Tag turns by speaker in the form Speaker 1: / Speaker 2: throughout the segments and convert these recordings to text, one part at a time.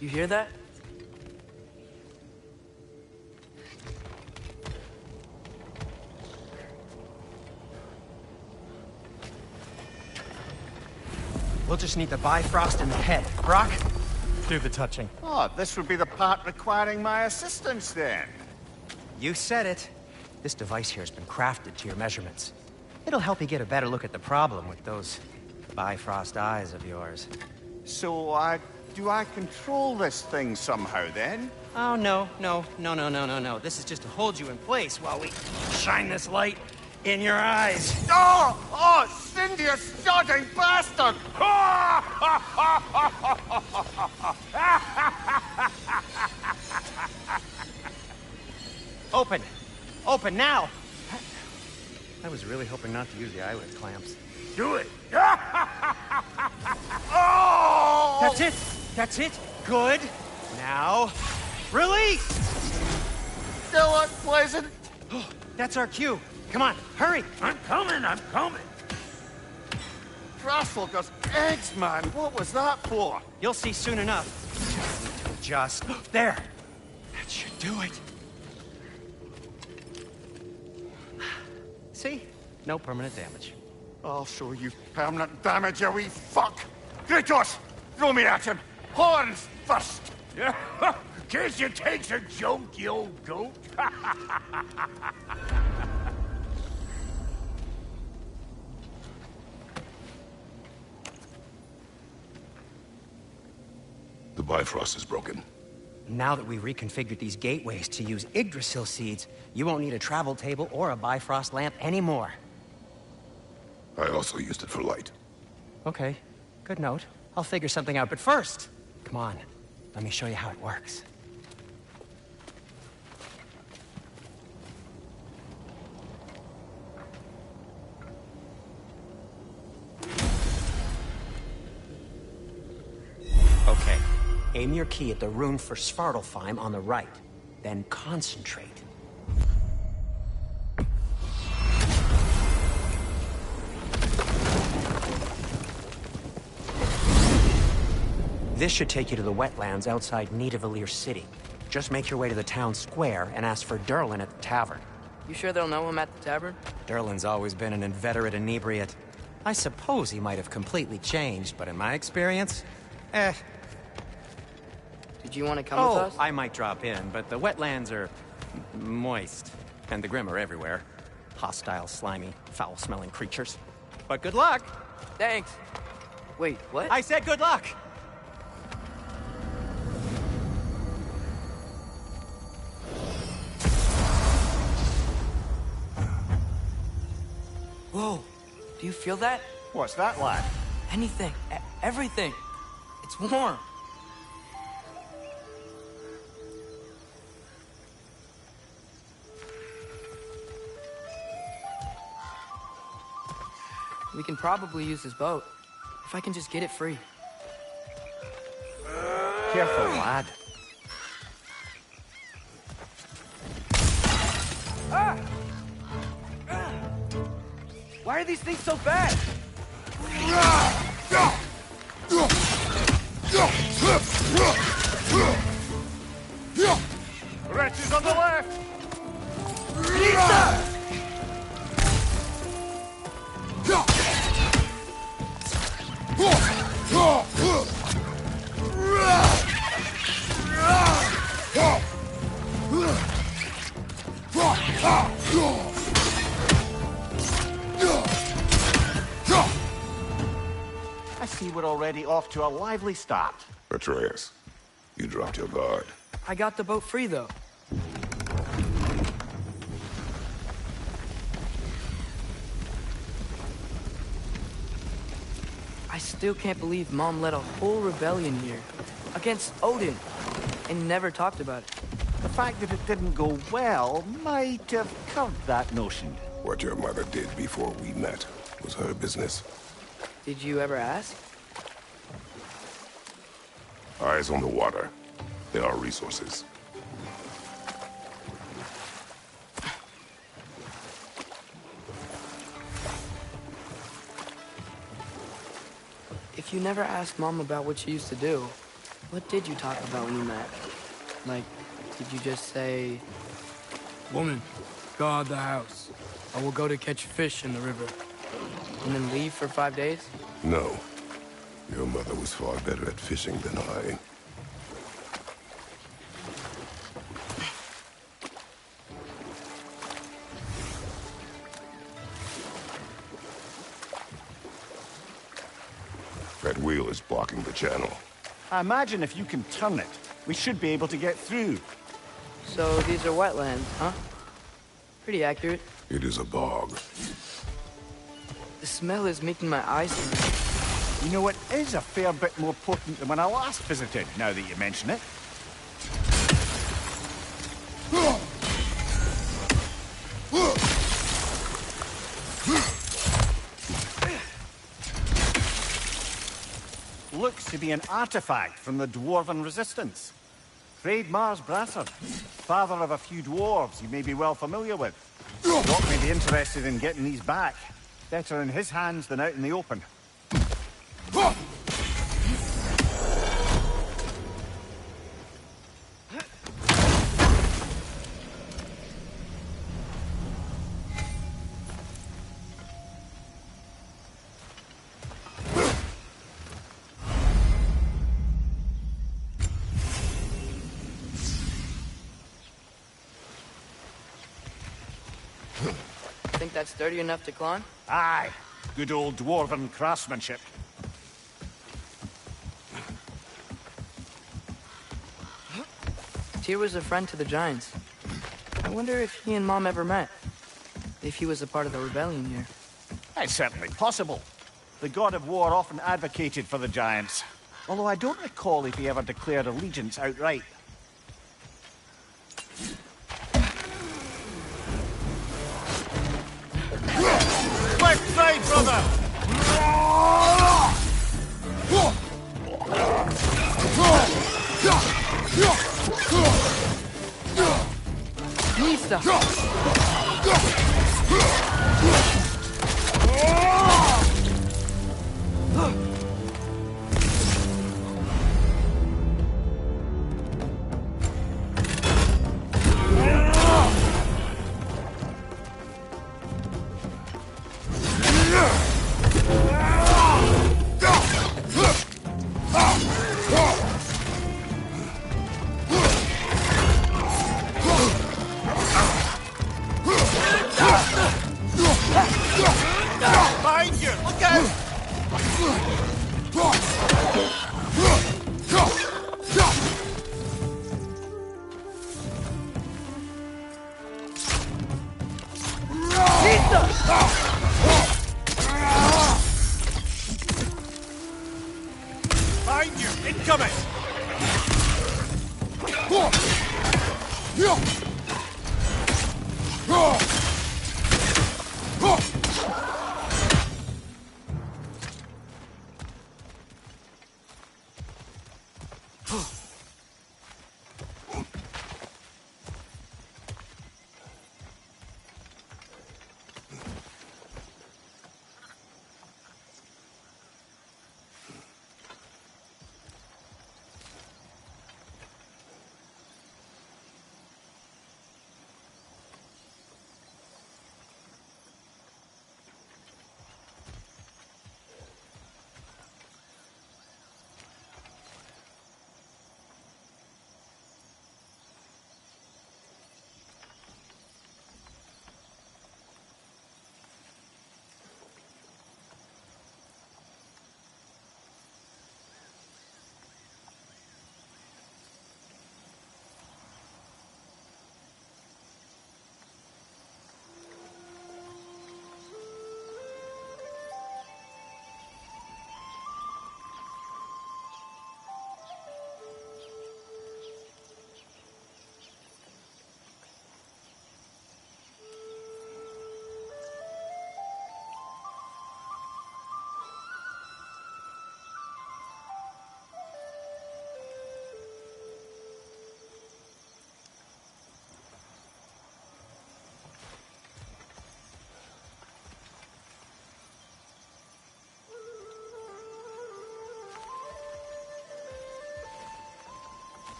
Speaker 1: You hear that?
Speaker 2: We'll just need the Bifrost in the head. Brock, do the touching.
Speaker 3: Oh, this would be the part requiring my assistance then.
Speaker 2: You said it. This device here has been crafted to your measurements. It'll help you get a better look at the problem with those Bifrost eyes of yours.
Speaker 3: So, do I control this thing somehow then?
Speaker 2: Oh, no. This is just to hold you in place while we shine this light in your eyes.
Speaker 3: Oh! Oh, Cindy, you sodding bastard!
Speaker 2: Open! Open now! I was really hoping not to use the eyelid clamps.
Speaker 3: Do it! Oh!
Speaker 2: That's it! That's it! Good! Now, release!
Speaker 3: Still unpleasant.
Speaker 2: That's our cue. Come on, hurry!
Speaker 4: I'm coming!
Speaker 3: Trustfulger's eggs, man. What was that for?
Speaker 2: You'll see soon enough. Just there. That should do it. See? No permanent damage.
Speaker 3: I'll show you permanent damage, you wee fuck! Kratos! Throw me at him! Horns first!
Speaker 4: Guess you takes a joke, you old goat.
Speaker 5: The Bifrost is broken.
Speaker 2: Now that we reconfigured these gateways to use Yggdrasil seeds, you won't need a travel table or a Bifrost lamp anymore.
Speaker 5: I also used it for light.
Speaker 2: Okay, good note. I'll figure something out, but first, come on, let me show you how it works. Okay, aim your key at the rune for Svartalfheim on the right, then concentrate. This should take you to the wetlands outside Nidavellir City. Just make your way to the town square and ask for Durlin at the tavern.
Speaker 1: You sure they'll know him at the tavern?
Speaker 2: Durlin's always been an inveterate inebriate. I suppose he might have completely changed, but in my experience,
Speaker 1: Did you want to come with us?
Speaker 2: I might drop in, but the wetlands are moist, and the Grim are everywhere. Hostile, slimy, foul-smelling creatures. But good luck!
Speaker 1: Thanks. Wait, what?
Speaker 2: I said good luck!
Speaker 1: Whoa, do you feel that?
Speaker 3: What's that, lad?
Speaker 1: Anything, everything. It's warm. We can probably use this boat, if I can just get it free.
Speaker 3: Careful, lad.
Speaker 1: Why are these things so bad?
Speaker 3: Wretches on the left! I see we're already off to a lively start.
Speaker 5: Atreus, you dropped your guard.
Speaker 1: I got the boat free, though. I still can't believe Mom led a whole rebellion here. Against Odin. And never talked about it.
Speaker 3: The fact that it didn't go well might have curbed that notion.
Speaker 5: What your mother did before we met was her business.
Speaker 1: Did you ever ask?
Speaker 5: Eyes on the water. There are resources.
Speaker 1: If you never asked Mom about what she used to do, What did you talk about when you met? Like, did you just say...
Speaker 6: Woman, guard the house. I will go to catch fish in the river.
Speaker 1: and then leave for 5 days?
Speaker 5: No. Your mother was far better at fishing than I. That wheel is blocking the channel.
Speaker 3: I imagine if you can turn it, we should be able to get through.
Speaker 1: So these are wetlands, huh? Pretty accurate.
Speaker 5: It is a bog.
Speaker 1: The smell is making my eyes burn.
Speaker 3: You know, it is a fair bit more potent than when I last visited, now that you mention it. Looks to be an artifact from the Dwarven Resistance. Mars Brasser, father of a few dwarves you may be well familiar with. Doc may be interested in getting these back. Better in his hands than out in the open.
Speaker 1: Think that's sturdy enough to climb?
Speaker 3: Aye, good old Dwarven craftsmanship.
Speaker 1: Tyr was a friend to the Giants. I wonder if he and Mom ever met. If he was a part of the rebellion here.
Speaker 3: It's certainly possible. The God of War often advocated for the Giants. Although I don't recall if he ever declared allegiance outright. Left side, brother!
Speaker 1: Nista!
Speaker 3: Behind you! Look out! Behind you! Incoming!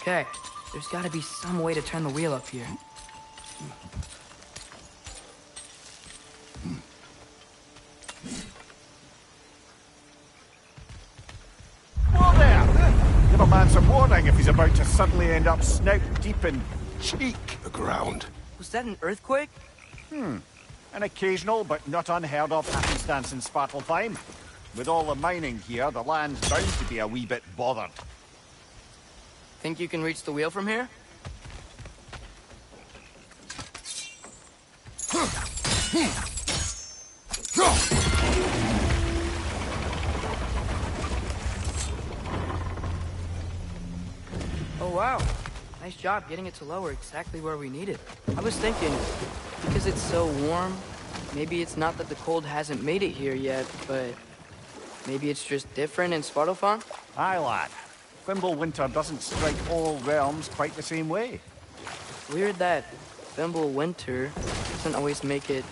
Speaker 1: Okay, there's gotta be some way to turn the wheel up here.
Speaker 3: Whoa there! Give a man some warning if he's about to suddenly end up snout deep in cheek.
Speaker 5: The ground.
Speaker 1: Was that an earthquake?
Speaker 3: An occasional but not unheard of happenstance in Svartalfheim. With all the mining here, the land's bound to be a wee bit bothered.
Speaker 1: Think you can reach the wheel from here? Oh wow, nice job getting it to lower exactly where we need it. I was thinking, because it's so warm, maybe it's not that the cold hasn't made it here yet, but maybe it's just different in Svartalfheim?
Speaker 3: Aye, lad. Thimble winter doesn't strike all realms quite the same way.
Speaker 1: Weird that Thimble winter doesn't always make it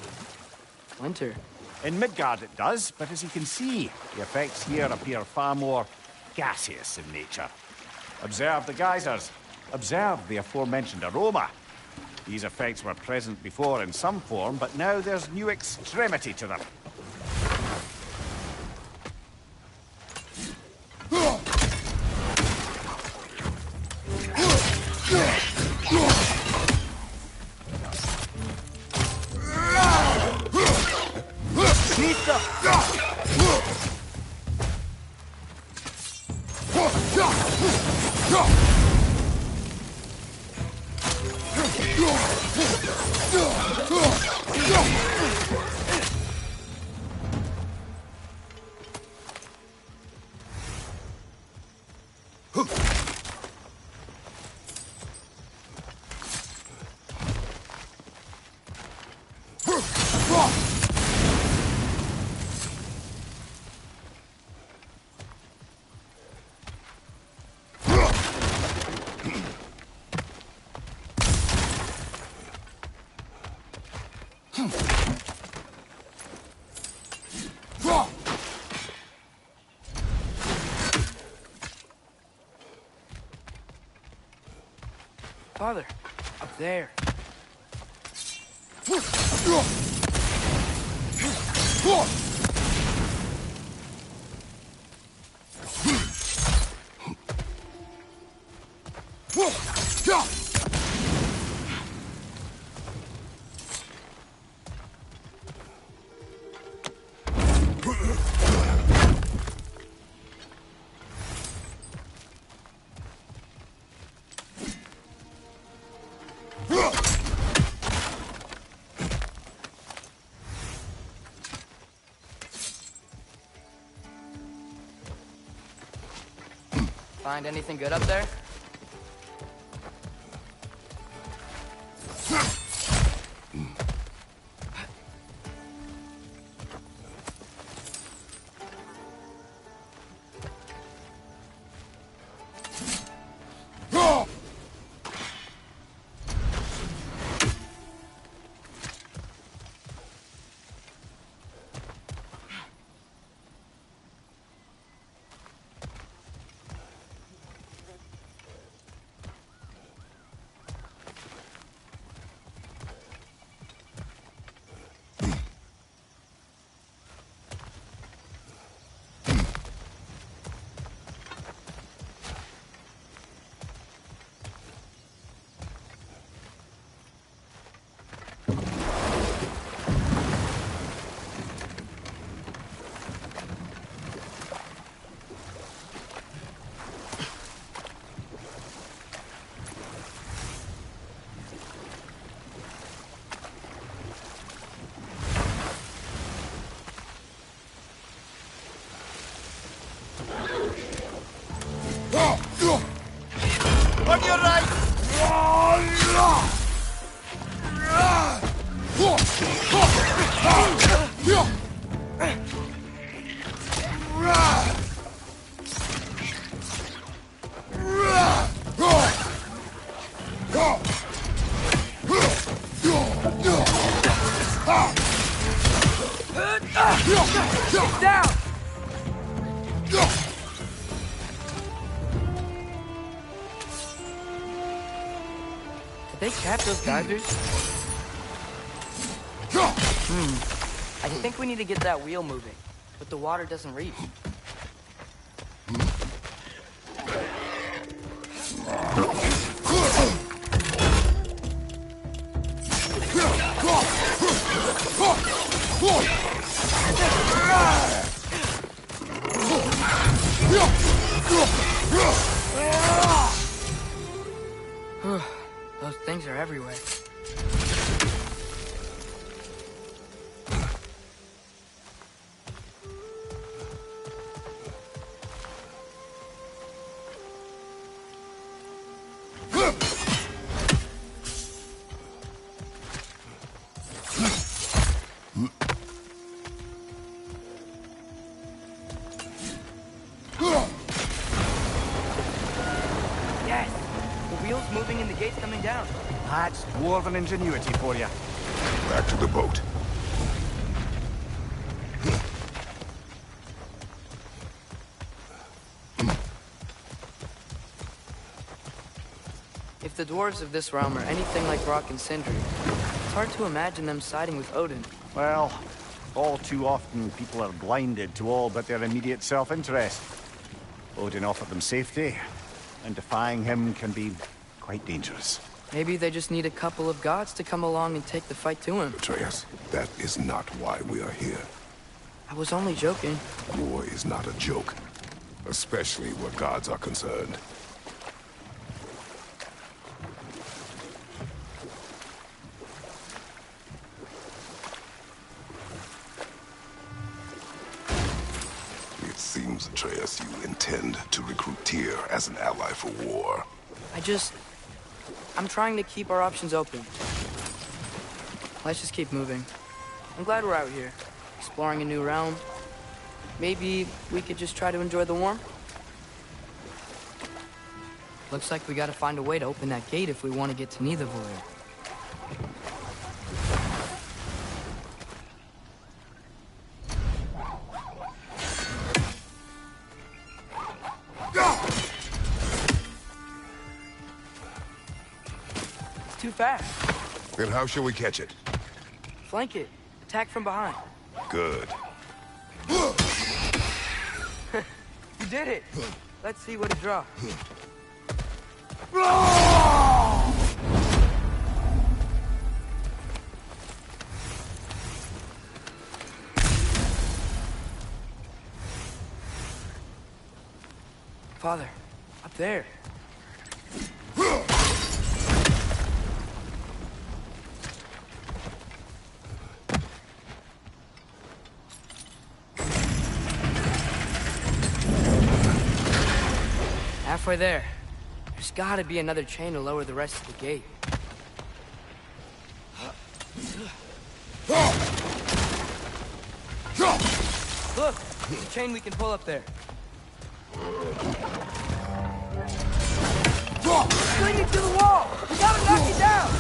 Speaker 1: winter.
Speaker 3: In Midgard it does, but as you can see, the effects here appear far more gaseous in nature. Observe the geysers. Observe the aforementioned aroma. These effects were present before in some form, but now there's new extremity to them.
Speaker 1: Father, up there. Find anything good up there?
Speaker 3: On your right!
Speaker 1: Get down! they cap those geysers? I think we need to get that wheel moving, but the water doesn't reach. Those things are everywhere.
Speaker 3: That's dwarven ingenuity for you.
Speaker 5: Back to the boat.
Speaker 1: If the dwarves of this realm are anything like Rock and Sindri, it's hard to imagine them siding with Odin.
Speaker 3: Well, all too often people are blinded to all but their immediate self-interest. Odin offered them safety, and defying him can be quite dangerous.
Speaker 1: Maybe they just need a couple of gods to come along and take the fight to him.
Speaker 5: Atreus, that is not why we are here.
Speaker 1: I was only joking.
Speaker 5: War is not a joke, especially where gods are concerned. It seems, Atreus, you intend to recruit Tyr as an ally for war.
Speaker 1: I'm trying to keep our options open. Let's just keep moving. I'm glad we're out here, exploring a new realm. Maybe we could just try to enjoy the warmth? Looks like we gotta find a way to open that gate if we want to get to Nidavellir. Too fast.
Speaker 5: Then how shall we catch it?
Speaker 1: Flank it. Attack from behind.
Speaker 5: Good.
Speaker 1: You did it. Let's see what it draws. Father, up there. Halfway there. There's gotta be another chain to lower the rest of the gate. Look! There's a chain we can pull up there. Sling it to the wall! We gotta knock it down!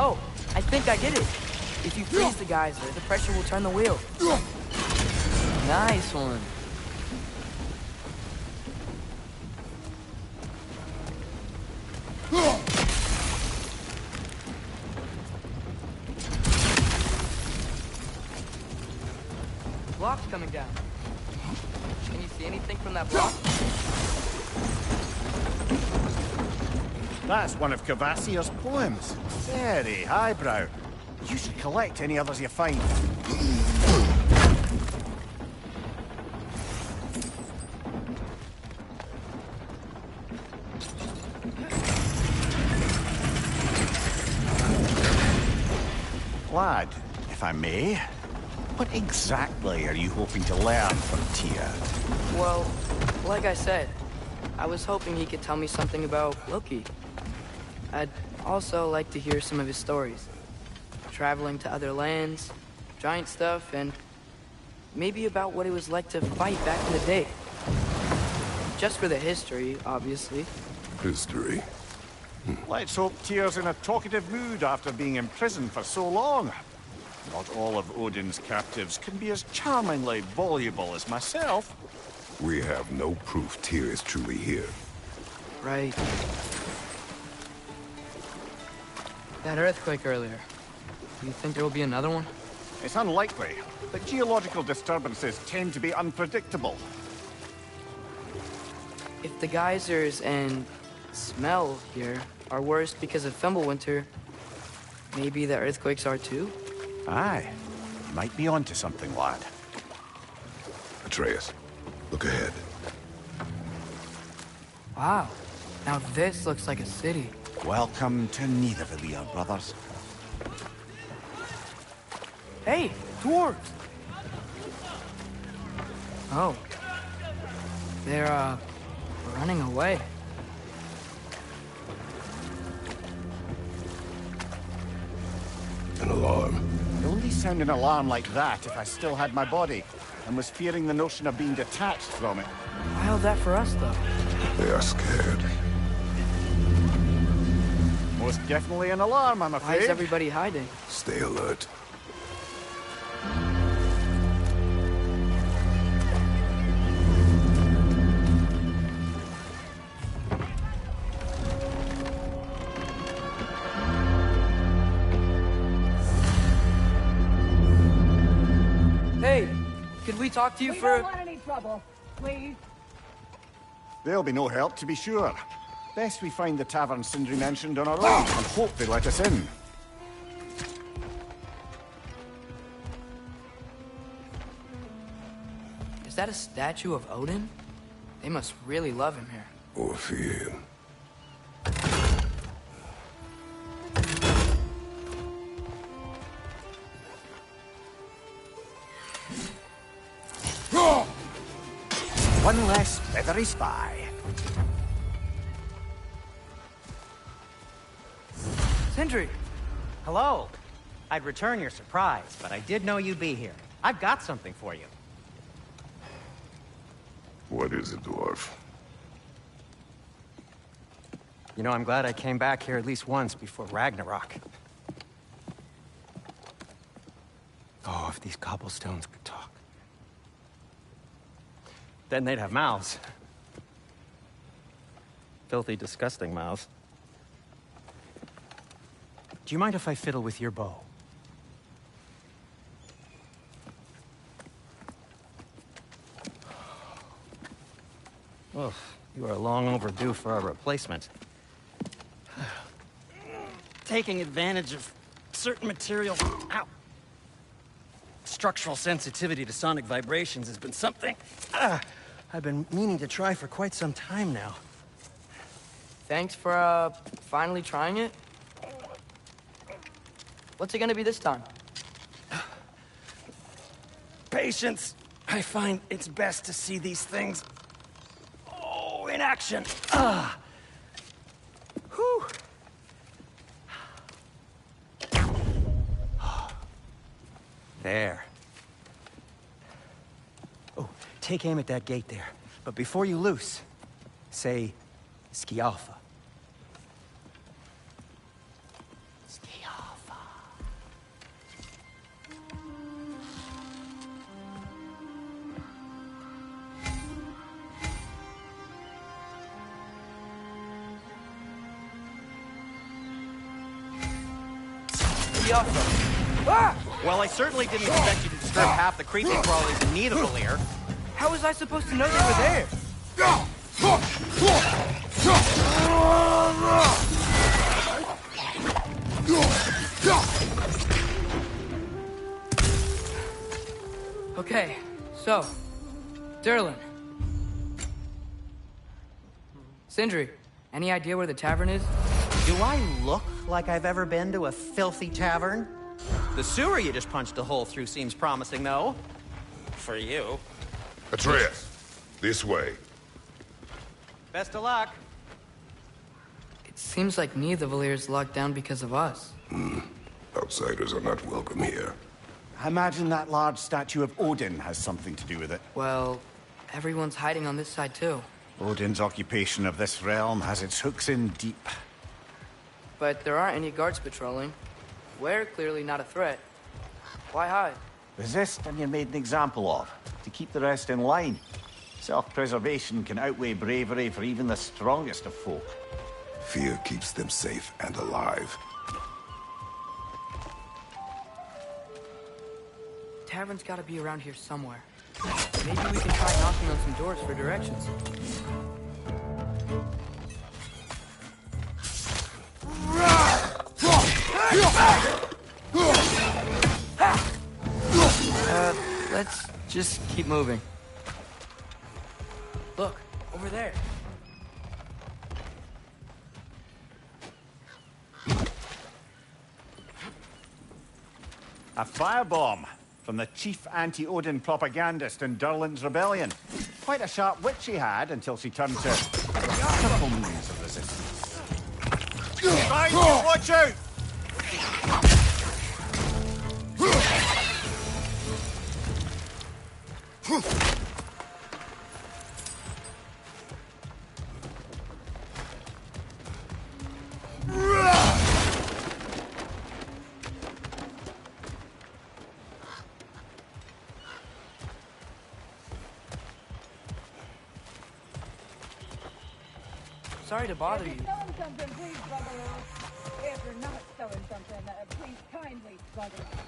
Speaker 1: Oh, I think I get it. If you freeze the geyser, the pressure will turn the wheel. Nice one. Block's coming down. Can you see anything from that block?
Speaker 3: That's one of Kvasir's poems. Very highbrow. You should collect any others you find. Lad, if I may, what exactly are you hoping to learn from Tyr?
Speaker 1: Well, like I said, I was hoping he could tell me something about Loki. I'd also like to hear some of his stories. Traveling to other lands, giant stuff, and maybe about what it was like to fight back in the day. Just for the history, obviously.
Speaker 5: History.
Speaker 3: Let's hope Tyr's in a talkative mood after being imprisoned for so long. Not all of Odin's captives can be as charmingly voluble as myself.
Speaker 5: We have no proof Tyr is truly here.
Speaker 1: Right. That earthquake earlier. Do you think there will be another one?
Speaker 3: It's unlikely, but geological disturbances tend to be unpredictable.
Speaker 1: If the geysers and smell here are worse because of Fimbulwinter, maybe the earthquakes are too?
Speaker 3: Aye. Might be onto something, lad.
Speaker 5: Atreus, look ahead.
Speaker 1: Wow. Now this looks like a city.
Speaker 3: Welcome to Nidavellir, brothers.
Speaker 1: Hey, dwarves! Oh. They're, running away.
Speaker 5: An alarm.
Speaker 3: I'd only sound an alarm like that if I still had my body, and was fearing the notion of being detached from it.
Speaker 1: Why all that for us, though?
Speaker 5: They are scared.
Speaker 3: Most definitely an alarm, I'm
Speaker 1: Why
Speaker 3: afraid.
Speaker 1: is everybody hiding?
Speaker 5: Stay alert.
Speaker 1: Hey, could we talk to you for...
Speaker 7: We don't want any trouble, please.
Speaker 3: There'll be no help, to be sure. Best we find the tavern Sindri mentioned on our own, and hope they let us in.
Speaker 1: Is that a statue of Odin? They must really love him here.
Speaker 5: Or fear him.
Speaker 2: One less feathery spy.
Speaker 1: Sindri!
Speaker 2: Hello. I'd return your surprise, but I did know you'd be here. I've got something for you.
Speaker 5: What is it, dwarf?
Speaker 2: You know, I'm glad I came back here at least once before Ragnarok. Oh, if these cobblestones could talk. Then they'd have mouths. Filthy, disgusting mouths. Do you mind if I fiddle with your bow? Well, you are long overdue for a replacement. Taking advantage of certain materials. Ow! Structural sensitivity to sonic vibrations has been something I've been meaning to try for quite some time now.
Speaker 1: Thanks for, finally trying it. What's it gonna be this time?
Speaker 2: Patience. I find it's best to see these things, in action. Whew. There. Oh, take aim at that gate there. But before you loose, say, Skialfa. Skialfa.
Speaker 1: Ah!
Speaker 2: Well, I certainly didn't expect you to disturb half the creepy crawlies in Nidavellir.
Speaker 1: How was I supposed to know they were there? Okay, so, Durlin. Sindri, any idea where the tavern is?
Speaker 2: Do I look like I've ever been to a filthy tavern? The sewer you just punched a hole through seems promising, though. For you.
Speaker 5: Atreus, this way.
Speaker 2: Best of luck.
Speaker 1: It seems like Nidavellir is locked down because of us.
Speaker 5: Outsiders are not welcome here.
Speaker 3: I imagine that large statue of Odin has something to do with it.
Speaker 1: Well, everyone's hiding on this side too.
Speaker 3: Odin's occupation of this realm has its hooks in deep.
Speaker 1: But there aren't any guards patrolling. We're clearly not a threat. Why hide?
Speaker 3: Resist and you're made an example of, to keep the rest in line. Self-preservation can outweigh bravery for even the strongest of folk.
Speaker 5: Fear keeps them safe and alive.
Speaker 1: Tavern's gotta be around here somewhere. Maybe we can try knocking on some doors for directions. Let's just keep moving. Look, over there.
Speaker 3: A firebomb from the chief anti-Odin propagandist in Durlin's rebellion. Quite a sharp wit she had until she turned to simple means of resistance. Right, watch out!
Speaker 1: Sorry to bother you.
Speaker 7: If you're selling something, please bugger off. If you're not selling something, please kindly bugger off.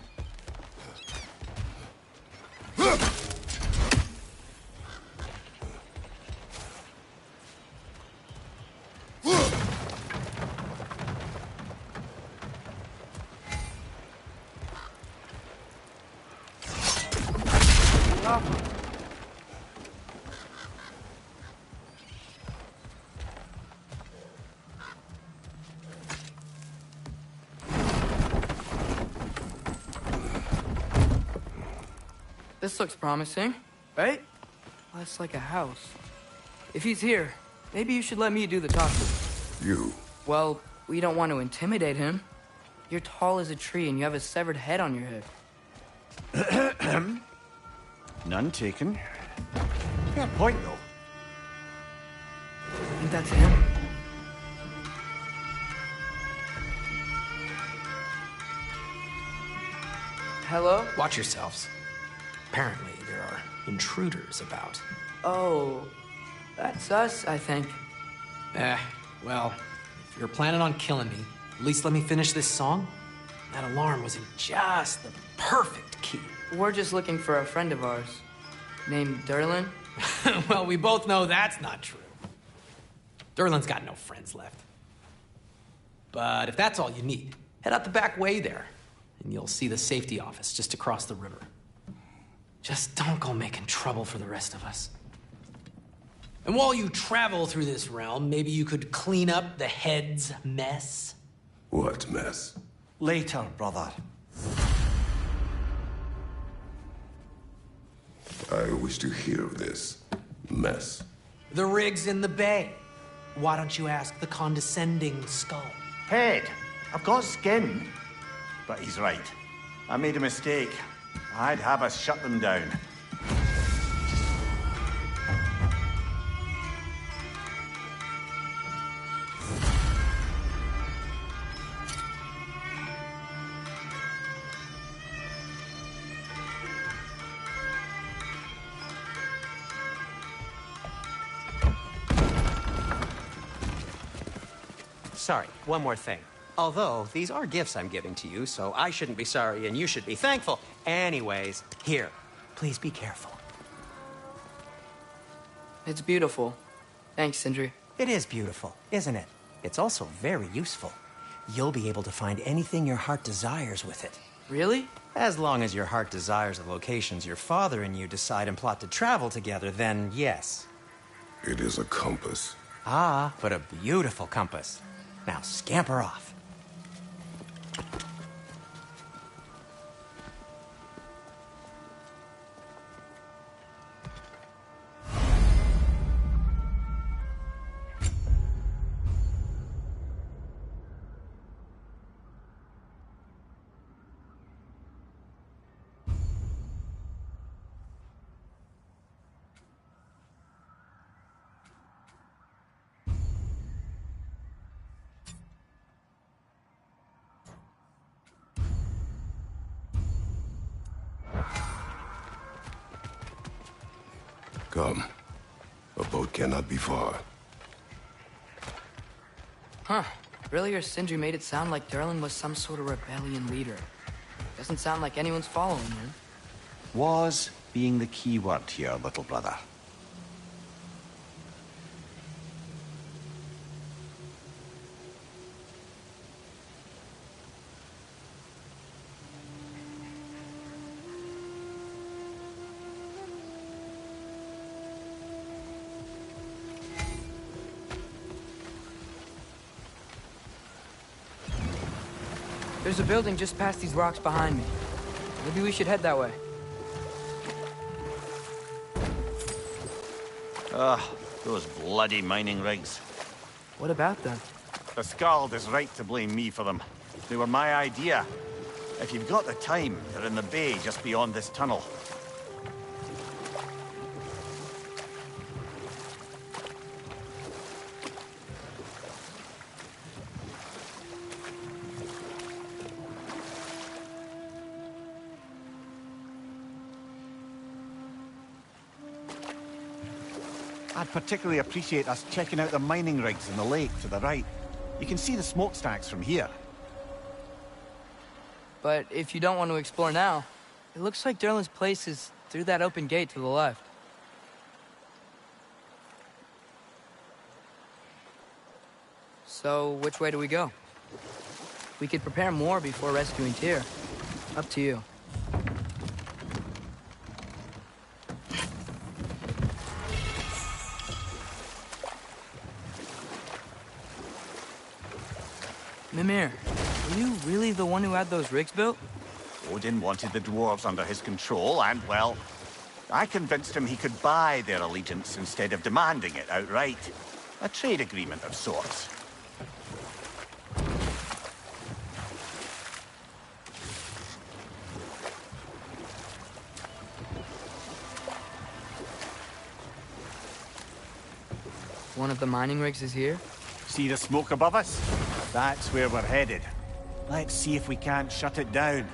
Speaker 1: This looks promising, right? Well, that's like a house. If he's here, maybe you should let me do the talking.
Speaker 5: You.
Speaker 1: Well, we don't want to intimidate him. You're tall as a tree and you have a severed head on your head.
Speaker 3: None taken. Fair point, though.
Speaker 1: I think that's him. Hello?
Speaker 8: Watch yourselves. Apparently, there are intruders about.
Speaker 1: Oh, that's us, I think.
Speaker 8: Well, if you're planning on killing me, at least let me finish this song. That alarm was in just the perfect key.
Speaker 1: We're just looking for a friend of ours, named Durlin.
Speaker 8: Well, we both know that's not true. Durlin's got no friends left. But if that's all you need, head out the back way there, and you'll see the safety office just across the river. Just don't go making trouble for the rest of us. And while you travel through this realm, maybe you could clean up the head's mess?
Speaker 5: What mess?
Speaker 3: Later, brother.
Speaker 5: I wish to hear of this mess.
Speaker 8: The rig's in the bay. Why don't you ask the condescending skull?
Speaker 3: Head, I've got skin. But he's right. I made a mistake. I'd have us shut them down.
Speaker 2: Sorry, one more thing. Although, these are gifts I'm giving to you, so I shouldn't be sorry and you should be thankful. Anyways, here, please be careful.
Speaker 1: It's beautiful. Thanks, Sindri.
Speaker 2: It is beautiful, isn't it? It's also very useful. You'll be able to find anything your heart desires with it.
Speaker 1: Really?
Speaker 2: As long as your heart desires the locations your father and you decide and plot to travel together, then yes.
Speaker 5: It is a compass.
Speaker 2: Ah, but a beautiful compass. Now scamper off.
Speaker 5: Come. A boat cannot be far.
Speaker 1: Huh. Earlier, Sindri made it sound like Durlin was some sort of rebellion leader. Doesn't sound like anyone's following him.
Speaker 3: Was being the key word here, little brother.
Speaker 1: There's a building just past these rocks behind me. Maybe we should head that way.
Speaker 3: Those bloody mining rigs.
Speaker 1: What about them?
Speaker 3: The Skald is right to blame me for them. They were my idea. If you've got the time, they're in the bay just beyond this tunnel. I'd particularly appreciate us checking out the mining rigs in the lake to the right. You can see the smokestacks from here.
Speaker 1: But if you don't want to explore now, it looks like Durlin's place is through that open gate to the left. So, which way do we go? We could prepare more before rescuing Tyr. Up to you. Mimir, were you really the one who had those rigs built?
Speaker 3: Odin wanted the dwarves under his control, and, well, I convinced him he could buy their allegiance instead of demanding it outright. A trade agreement of sorts.
Speaker 1: One of the mining rigs is here?
Speaker 3: See the smoke above us? That's where we're headed. Let's see if we can't shut it down.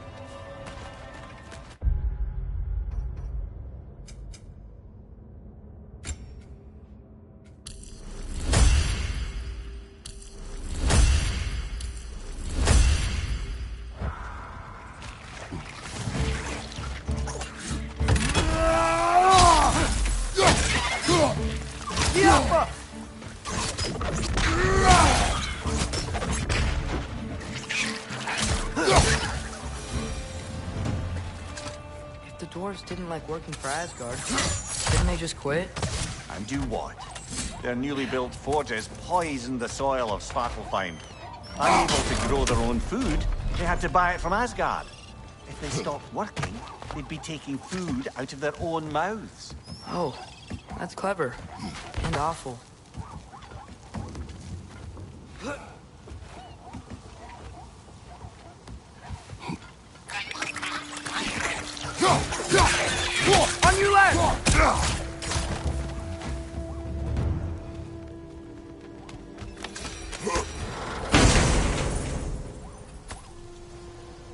Speaker 1: Didn't like working for Asgard. Didn't they just quit?
Speaker 3: And do what? Their newly built forges poisoned the soil of Svartalfheim. Unable to grow their own food, they had to buy it from Asgard. If they stopped working, they'd be taking food out of their own mouths.
Speaker 1: Oh, that's clever. And awful.
Speaker 6: On your left!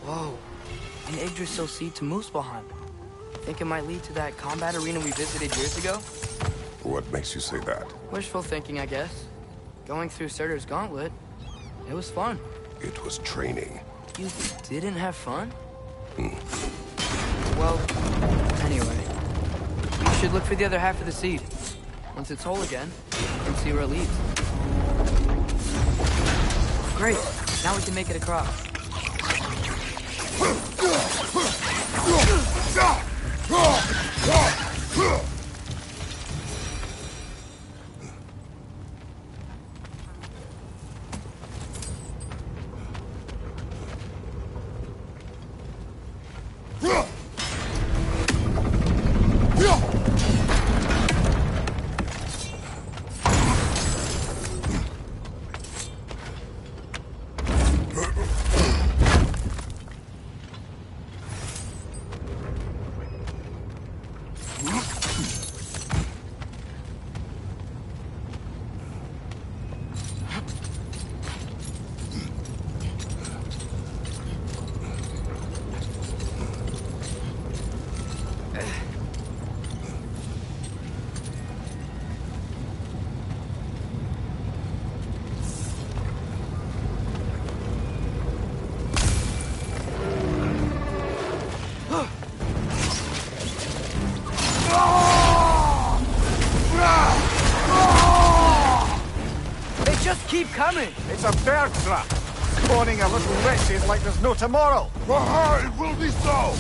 Speaker 1: Whoa. An Yggdrasil seed to Muspelheim. Think it might lead to that combat arena we visited years ago?
Speaker 5: What makes you say that?
Speaker 1: Wishful thinking, I guess. Going through Surtur's gauntlet, it was fun.
Speaker 5: It was training.
Speaker 1: You didn't have fun? Well, anyway. You should look for the other half of the seed. Once it's whole again, you can see where it leads. Great. Now we can make it across. coming!
Speaker 3: It's a bear trap! Spawning a little wretches like there's no tomorrow!
Speaker 4: Aha, it will be so!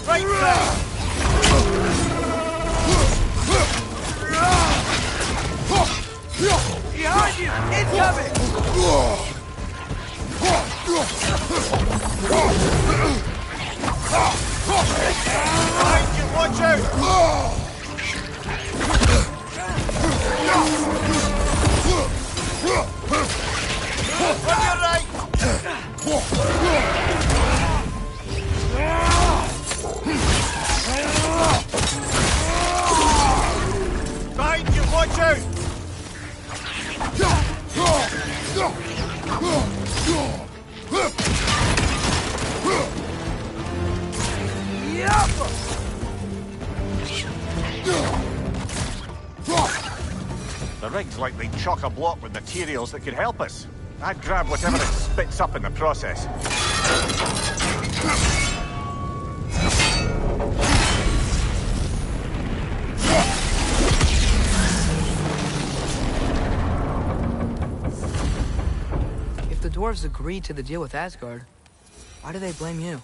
Speaker 3: Right side!
Speaker 1: Behind you! Incoming!
Speaker 3: Behind you, watch out! On your right! Behind you, watch out! The rig's like they chock-a-block with materials that could help us. I'd grab whatever it spits up in the process.
Speaker 1: If the dwarves agreed to the deal with Asgard, why do they blame you?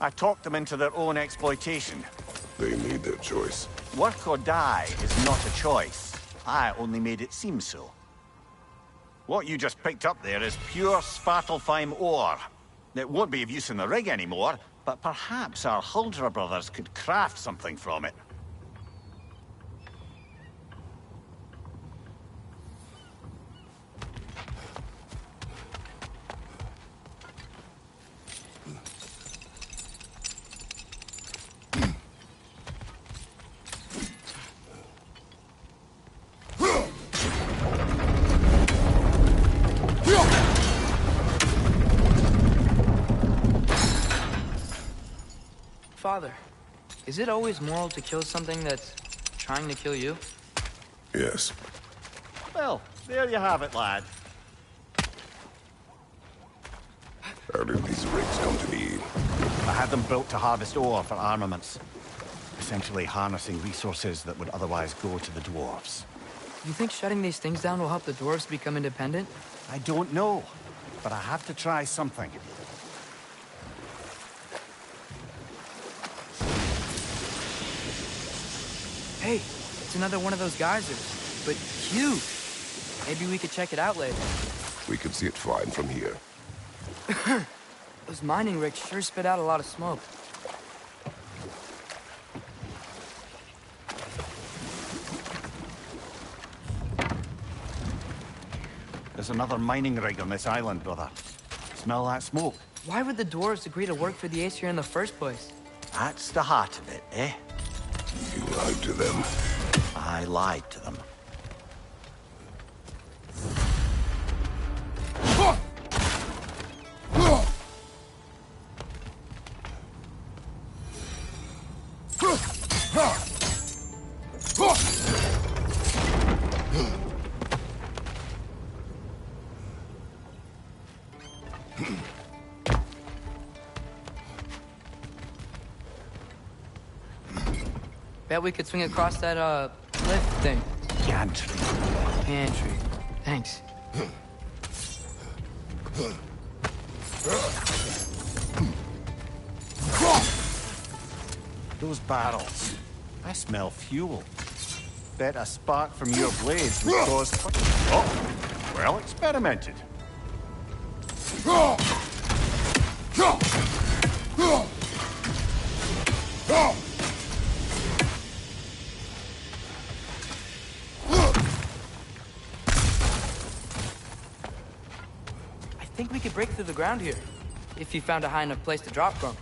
Speaker 3: I talked them into their own exploitation.
Speaker 5: They made their choice.
Speaker 3: Work or die is not a choice. I only made it seem so. What you just picked up there is pure Svartalfheim ore. It won't be of use in the rig anymore, but perhaps our Huldra brothers could craft something from it.
Speaker 1: Father, is it always moral to kill something that's trying to kill you?
Speaker 5: Yes.
Speaker 3: Well, there you have it, lad.
Speaker 5: How did these rigs come to be?
Speaker 3: I had them built to harvest ore for armaments. Essentially harnessing resources that would otherwise go to the dwarves.
Speaker 1: You think shutting these things down will help the dwarves become independent?
Speaker 3: I don't know, but I have to try something.
Speaker 1: Hey, it's another one of those geysers, but huge. Maybe we could check it out later.
Speaker 5: We could see it fine from here.
Speaker 1: Those mining rigs sure spit out a lot of smoke.
Speaker 3: There's another mining rig on this island, brother. Smell that smoke?
Speaker 1: Why would the dwarves agree to work for the Aesir in the first place?
Speaker 3: That's the heart of it, eh?
Speaker 5: You lied to them.
Speaker 3: I lied to them.
Speaker 1: Bet we could swing across that, cliff thing.
Speaker 3: Gantry.
Speaker 1: Pantry. Thanks.
Speaker 3: Those barrels. I smell fuel. Bet a spark from your blades would cause... Oh, well experimented.
Speaker 1: I think we could break through the ground here, if you found a high enough place to drop from.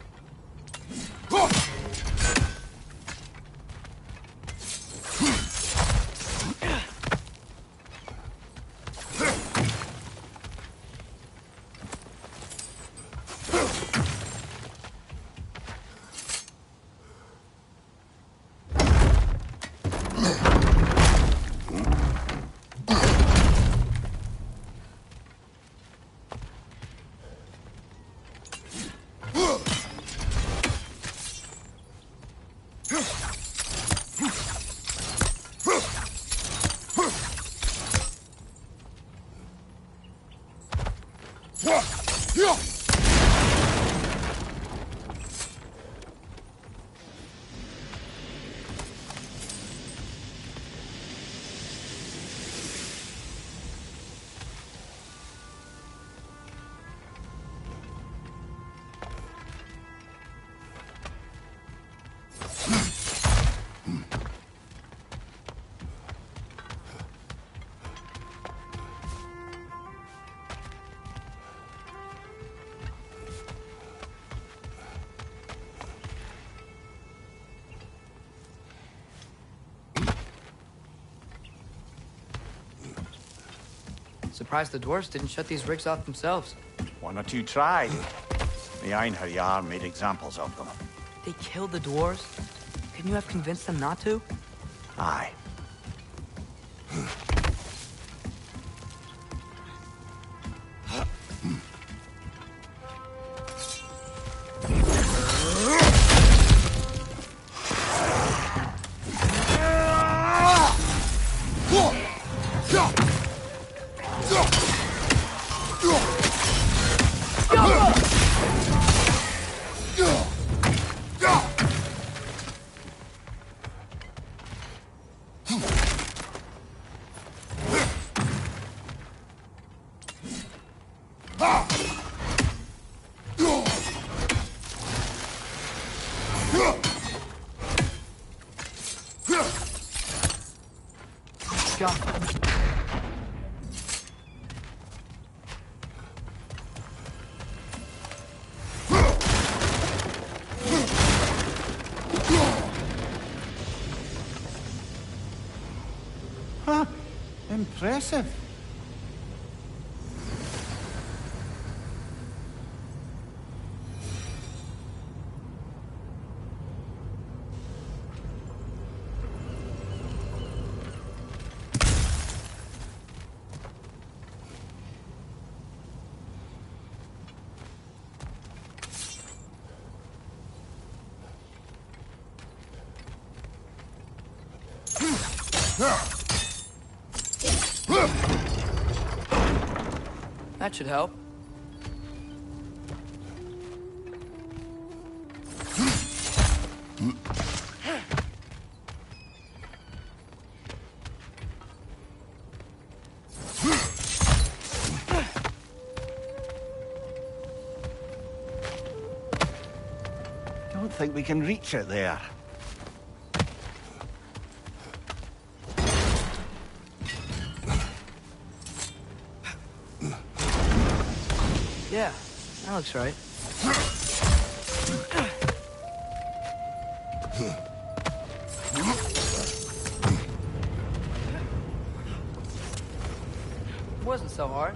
Speaker 1: surprised the dwarves didn't shut these rigs off themselves.
Speaker 3: One or two tried. The Einherjar made examples of them.
Speaker 1: They killed the dwarves? Couldn't you have convinced them not to?
Speaker 3: Aye. Huh? Impressive.
Speaker 1: That should help.
Speaker 3: Don't think we can reach it there.
Speaker 1: Yeah, that looks right. Wasn't so hard.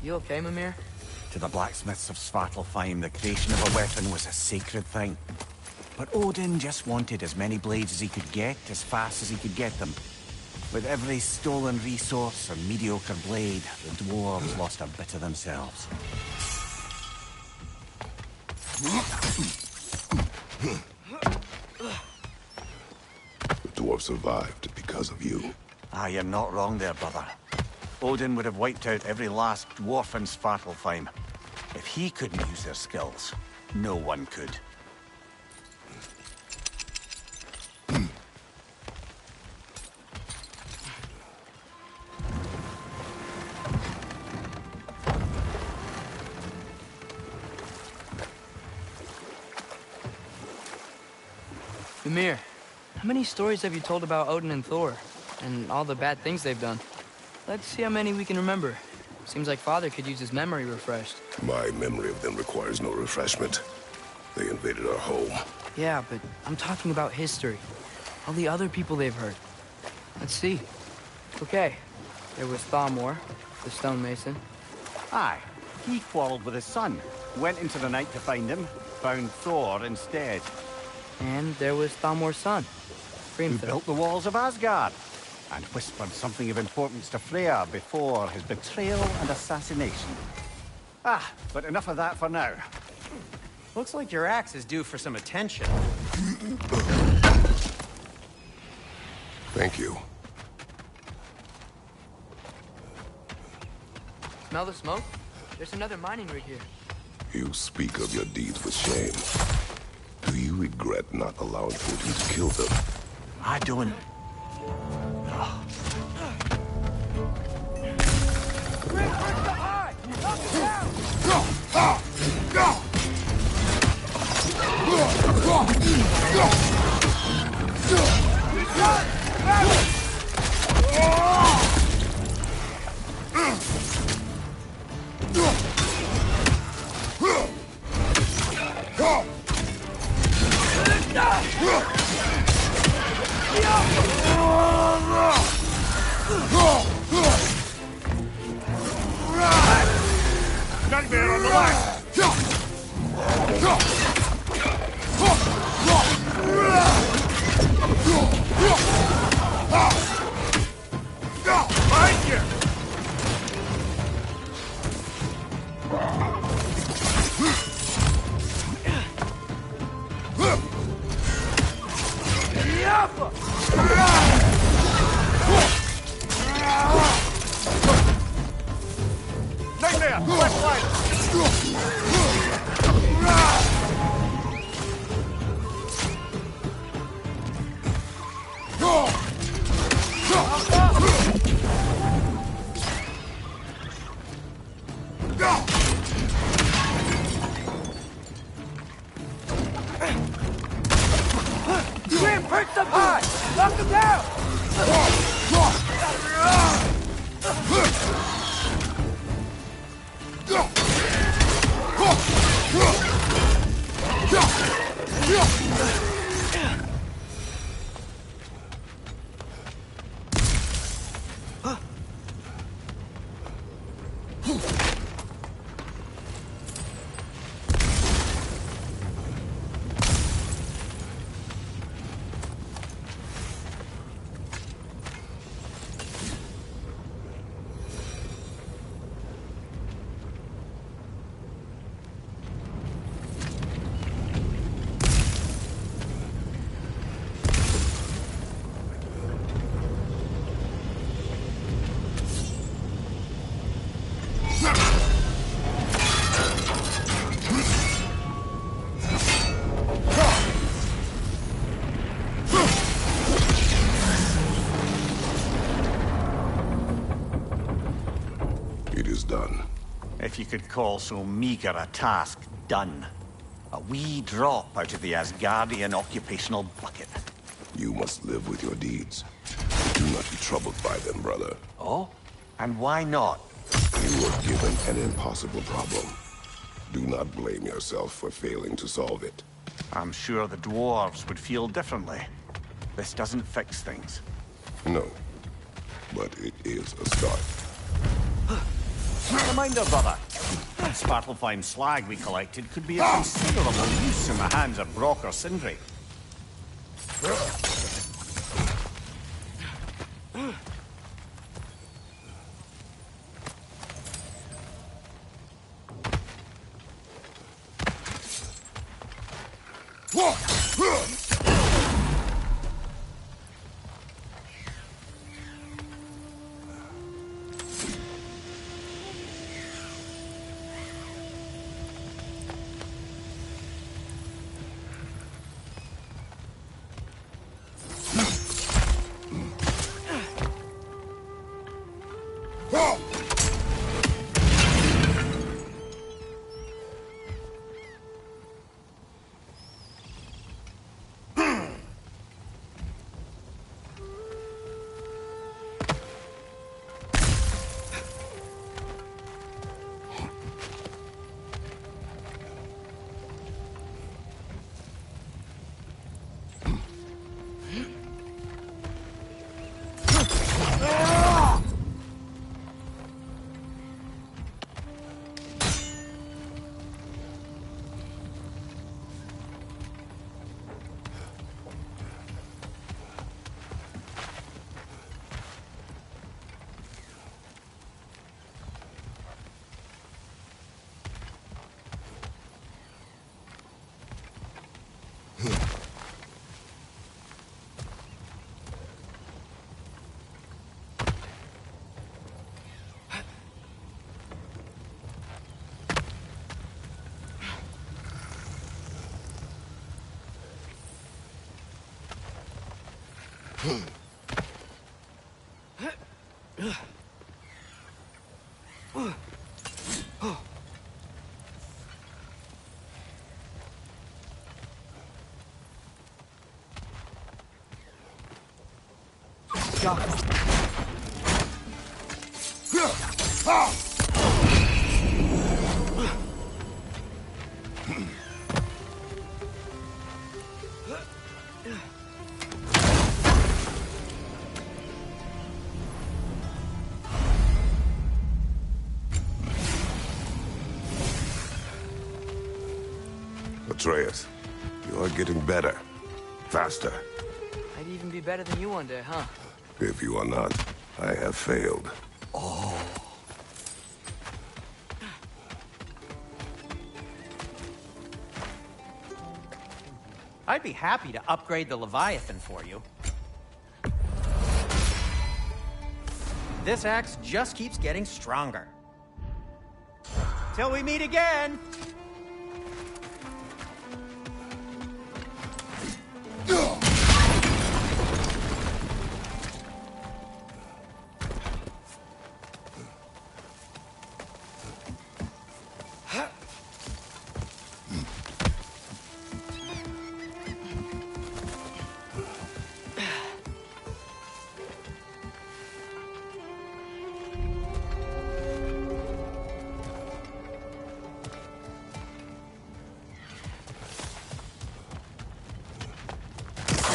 Speaker 1: You okay, Mimir?
Speaker 3: To the blacksmiths of Svartalfheim, the creation of a weapon was a sacred thing. But Odin just wanted as many blades as he could get, as fast as he could get them. With every stolen resource or mediocre blade, the dwarves lost a bit of themselves.
Speaker 5: The dwarves survived because of you.
Speaker 3: Ah, you're not wrong there, brother. Odin would have wiped out every last dwarf in Svartalfheim. If he couldn't use their skills, no one could.
Speaker 1: Ymir, how many stories have you told about Odin and Thor? And all the bad things they've done? Let's see how many we can remember. Seems like Father could use his memory refreshed.
Speaker 5: My memory of them requires no refreshment. They invaded our home.
Speaker 1: Yeah, but I'm talking about history. All the other people they've hurt. Let's see. Okay, there was Thamor, the stonemason.
Speaker 3: Aye, he quarreled with his son. Went into the night to find him, found Thor instead.
Speaker 1: And there was Thamor's son,
Speaker 3: Who
Speaker 1: Hrimthur.
Speaker 3: built the walls of Asgard and whispered something of importance to Freya before his betrayal and assassination. Ah, but enough of that for now.
Speaker 2: Looks like your axe is due for some attention.
Speaker 5: Thank you.
Speaker 1: Smell the smoke? There's another mining rig here.
Speaker 5: You speak of your deeds with shame. Do you regret not allowing Odin to kill them?
Speaker 3: I don't.
Speaker 4: Nightmare on the left! Behind you! Nightmare! Left line!
Speaker 1: Grim, perch up high! Knock him down!
Speaker 5: It is done.
Speaker 3: If you could call so meager a task done. A wee drop out of the Asgardian occupational bucket.
Speaker 5: You must live with your deeds. Do not be troubled by them, brother.
Speaker 3: Oh? And why not?
Speaker 5: You were given an impossible problem. Do not blame yourself for failing to solve it.
Speaker 3: I'm sure the dwarves would feel differently. This doesn't fix things.
Speaker 5: No. But it is a start.
Speaker 3: Reminder, brother. That Svartalfheim slag we collected could be of considerable use in the hands of Brock or Sindri.
Speaker 5: Atreus, you are getting better. Faster.
Speaker 1: I'd even be better than you one day, huh?
Speaker 5: If you are not, I have failed.
Speaker 2: I'd be happy to upgrade the Leviathan for you. This axe just keeps getting stronger. Till we meet again!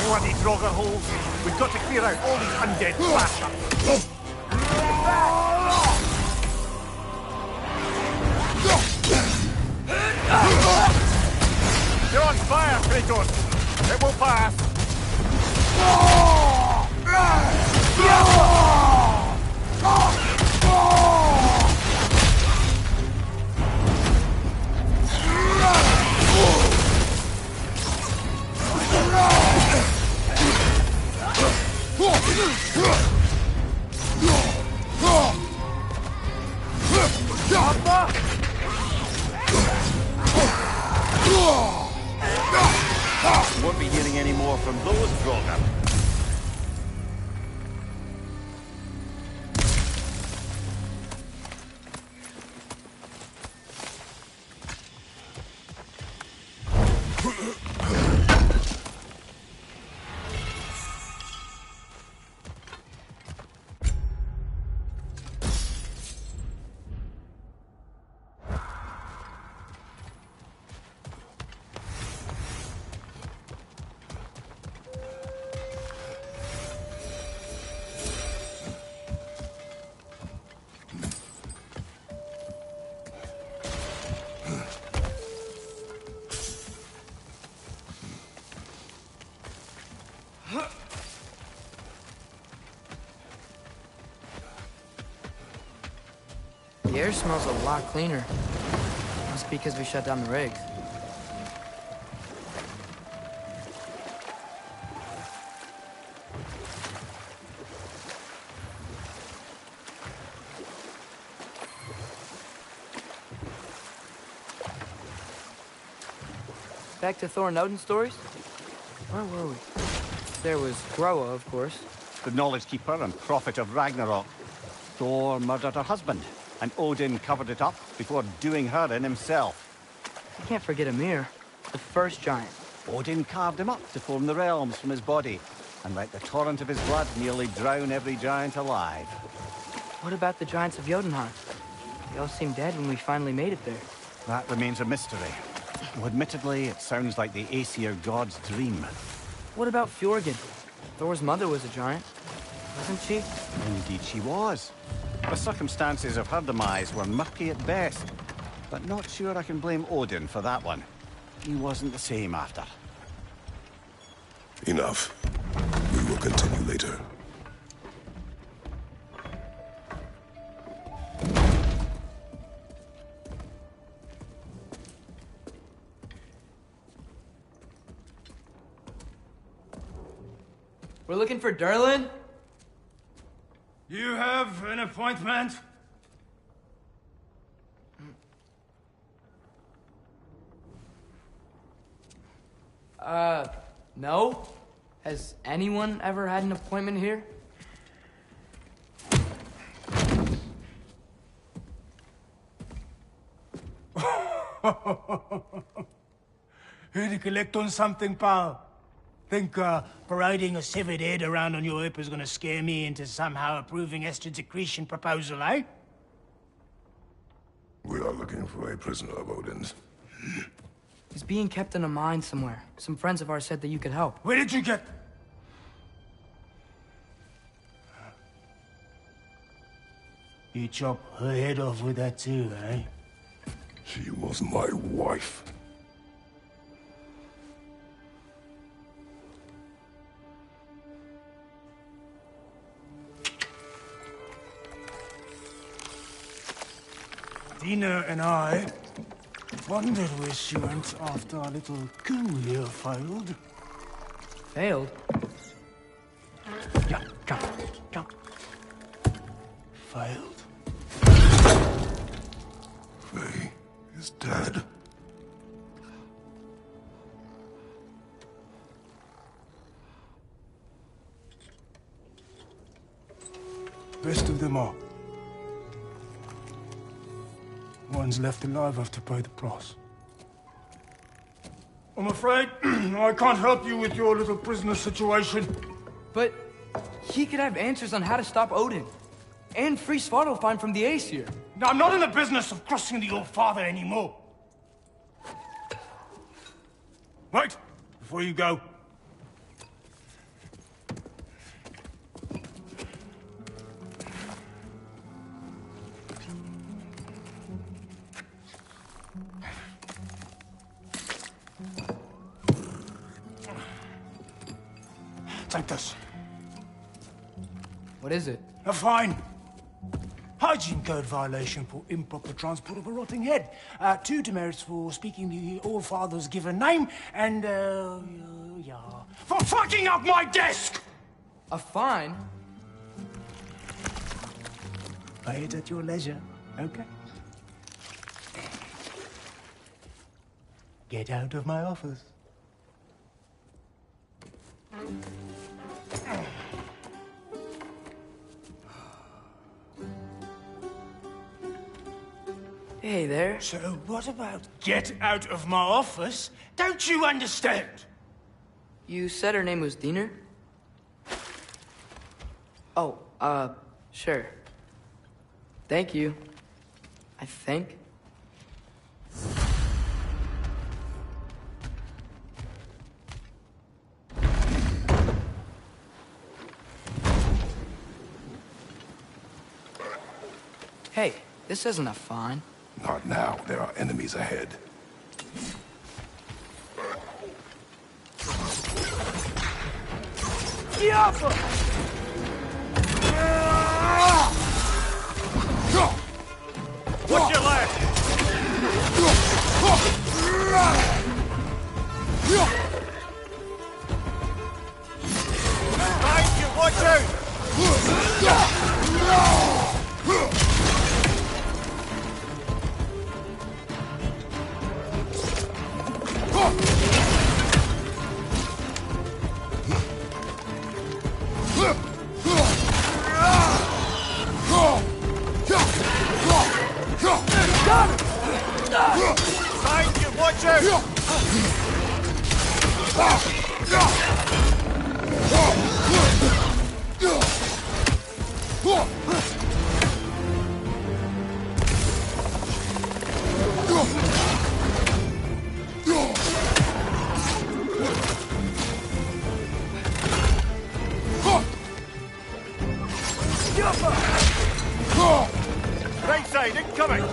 Speaker 3: Bloody Draugr holes. We've got to clear out all these undead bastards. You're on fire, Kratos. It will pass. Won't be hearing any more from those Draugr.
Speaker 1: The air smells a lot cleaner. Must be because we shut down the rigs. Back to Thor and Odin stories? Where were we? There was Groa, of course.
Speaker 3: The Knowledge Keeper and Prophet of Ragnarok. Thor murdered her husband, and Odin covered it up before doing her in himself.
Speaker 1: You can't forget Ymir, the first giant.
Speaker 3: Odin carved him up to form the realms from his body, and let the torrent of his blood nearly drown every giant alive.
Speaker 1: What about the giants of Jotunheim? They all seemed dead when we finally made it there.
Speaker 3: That remains a mystery. Though admittedly, it sounds like the Aesir god's dream.
Speaker 1: What about Fjorgyn? Thor's mother was a giant, wasn't she?
Speaker 3: Indeed she was. The circumstances of her demise were murky at best, but not sure I can blame Odin for that one. He wasn't the same after.
Speaker 5: Enough. We will continue later.
Speaker 1: We're looking for Durlin?
Speaker 4: You have an appointment?
Speaker 1: No. Has anyone ever had an appointment here?
Speaker 9: Here to collect on something, pal? Think parading a severed head around on your hip is gonna scare me into somehow approving Estrid's accretion proposal, eh?
Speaker 5: We are looking for a prisoner of Odin's.
Speaker 1: He's being kept in a mine somewhere. Some friends of ours said that you could help.
Speaker 9: Where did you get... You chop her head off with that too, eh?
Speaker 5: She was my wife.
Speaker 9: Dina and I wondered where she went after our little coup here failed.
Speaker 1: Failed?
Speaker 9: Jump, jump, jump. Failed.
Speaker 5: Faye is dead.
Speaker 9: Best of them all. One's left alive have to pay the price. I'm afraid I can't help you with your little prisoner situation.
Speaker 1: But he could have answers on how to stop Odin. And free Svartalfheim from the Aesir.
Speaker 9: Now, I'm not in the business of crossing the old father anymore. Wait, before you go. Take this.
Speaker 1: What is it?
Speaker 9: A fine. Hygiene code violation for improper transport of a rotting head. 2 demerits for speaking the All-Father's given name, and, yeah. For fucking up my desk!
Speaker 1: A fine?
Speaker 9: Pay it at your leisure, okay? Get out of my office.
Speaker 1: Hey there.
Speaker 9: So what about get out of my office? Don't you understand?
Speaker 1: You said her name was Diener? Oh, sure. Thank you. I think. Hey, this isn't a fine.
Speaker 5: Not now. There are enemies ahead.
Speaker 3: Watch your left! Behind you, watch out! Behind you, watch out! Right side, incoming!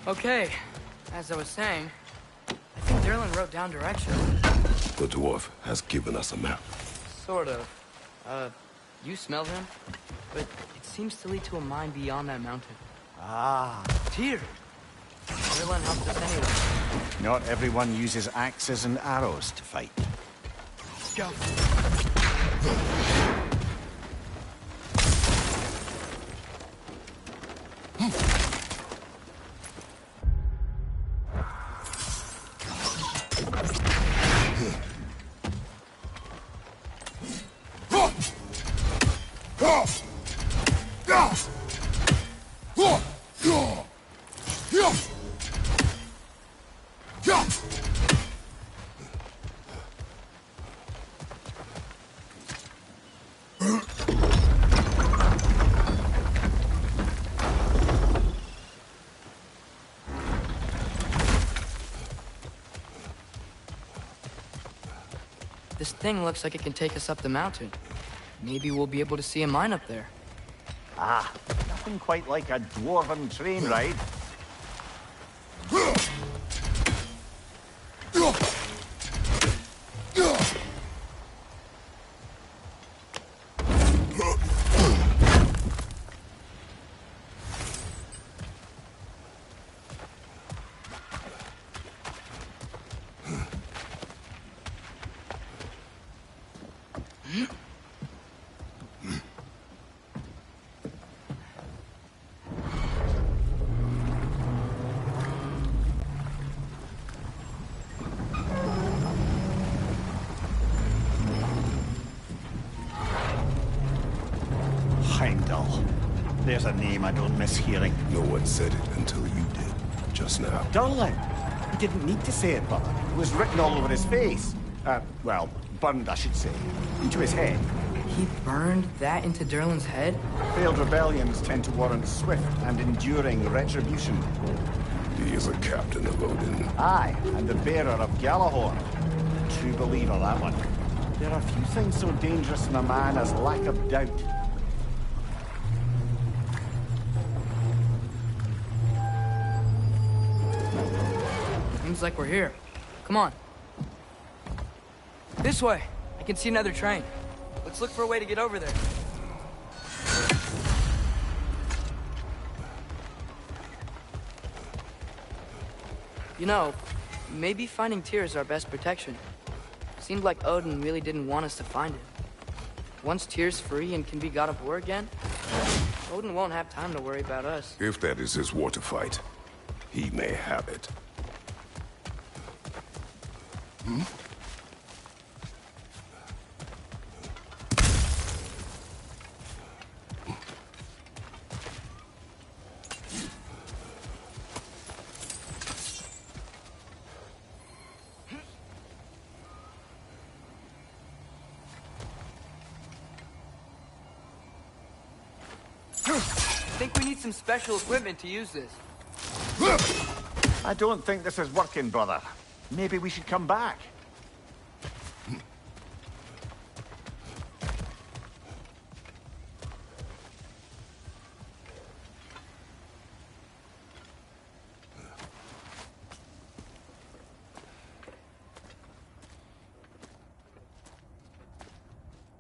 Speaker 1: Okay, as I was saying, I think Derlin wrote down directions.
Speaker 5: The dwarf has given us a map.
Speaker 1: Sort of. You smell him? But it seems to lead to a mine beyond that mountain.
Speaker 3: Ah,
Speaker 1: Tyr! Derlin helped us anyway.
Speaker 3: not everyone uses axes and arrows to fight.
Speaker 1: Go. This thing looks like it can take us up the mountain. Maybe we'll be able to see a mine up there.
Speaker 3: Ah, nothing quite like a dwarven train ride. There's a name I don't miss hearing.
Speaker 5: No one said it until you did, just now.
Speaker 3: Durlin! He didn't need to say it, but it was written all over his face. Well, burned, I should say. Into his head.
Speaker 1: He burned that into Derlin's head?
Speaker 3: Failed rebellions tend to warrant swift and enduring retribution.
Speaker 5: He is a captain of Odin.
Speaker 3: Aye, and the bearer of Galahorn. True believer, that one. There are few things so dangerous in a man as lack of doubt.
Speaker 1: Seems like we're here. Come on. This way. I can see another train. Let's look for a way to get over there. You know, maybe finding Tyr is our best protection. Seemed like Odin really didn't want us to find him. Once Tyr's free and can be God of War again, Odin won't have time to worry about us.
Speaker 5: If that is his war to fight, he may have it. Hmm?
Speaker 1: I think we need some special equipment to use this.
Speaker 3: I don't think this is working, brother. Maybe we should come back.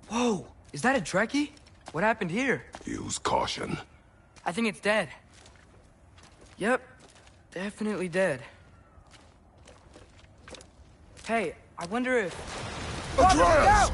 Speaker 1: Whoa! Is that a Trekkie? What happened here?
Speaker 5: Use caution.
Speaker 1: I think it's dead. Yep. Definitely dead. Hey, I wonder if...
Speaker 5: Atreus!
Speaker 1: Watch out!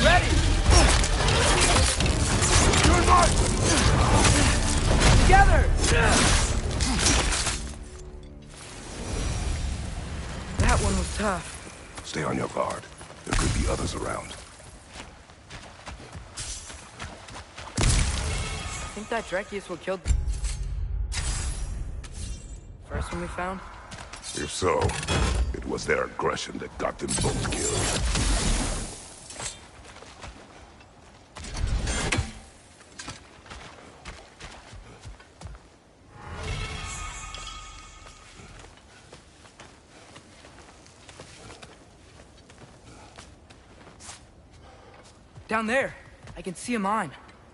Speaker 1: Ready! Together! That one was tough.
Speaker 5: Stay on your guard. There could be others around.
Speaker 1: I think that Drakius will kill... First one we found?
Speaker 5: If so, it was their aggression that got them both killed.
Speaker 1: Down there! I can see a mine.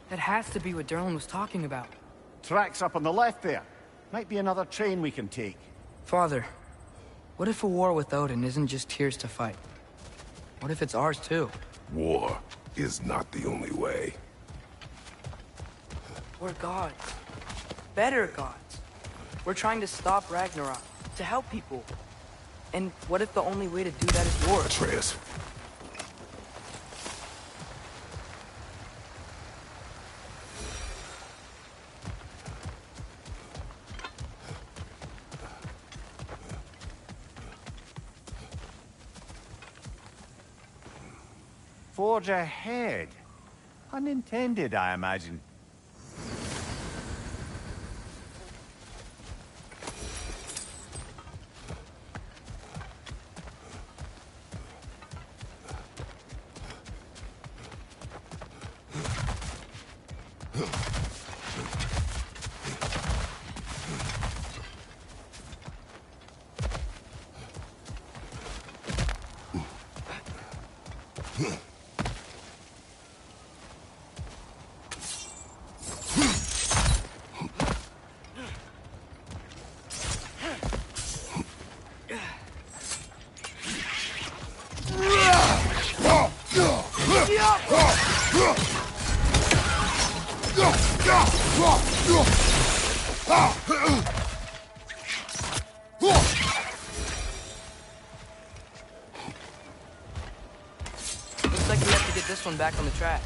Speaker 1: That has to be what Derlin was talking about.
Speaker 3: Tracks up on the left there. Might be another train we can take.
Speaker 1: Father, what if a war with Odin isn't just Tyr's to fight? What if it's ours too?
Speaker 5: War is not the only way.
Speaker 1: We're gods. Better gods. We're trying to stop Ragnarok, to help people. And what if the only way to do that is war?
Speaker 5: Atreus.
Speaker 3: Forge ahead. Unintended, I imagine.
Speaker 1: Looks like we have to get this one back on the track.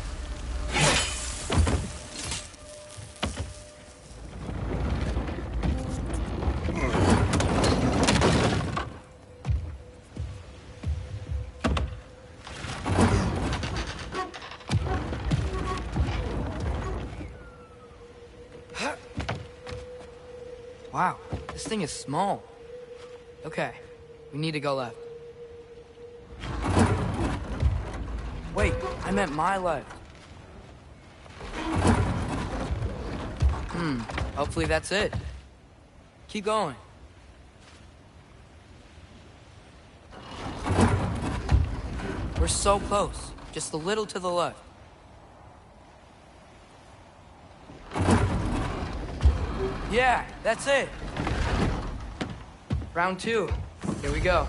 Speaker 1: Wow, this thing is small. Okay, we need to go left. Wait, I meant my left. Hopefully that's it. Keep going. We're so close, just a little to the left. Yeah, that's it. Round 2. Here we go.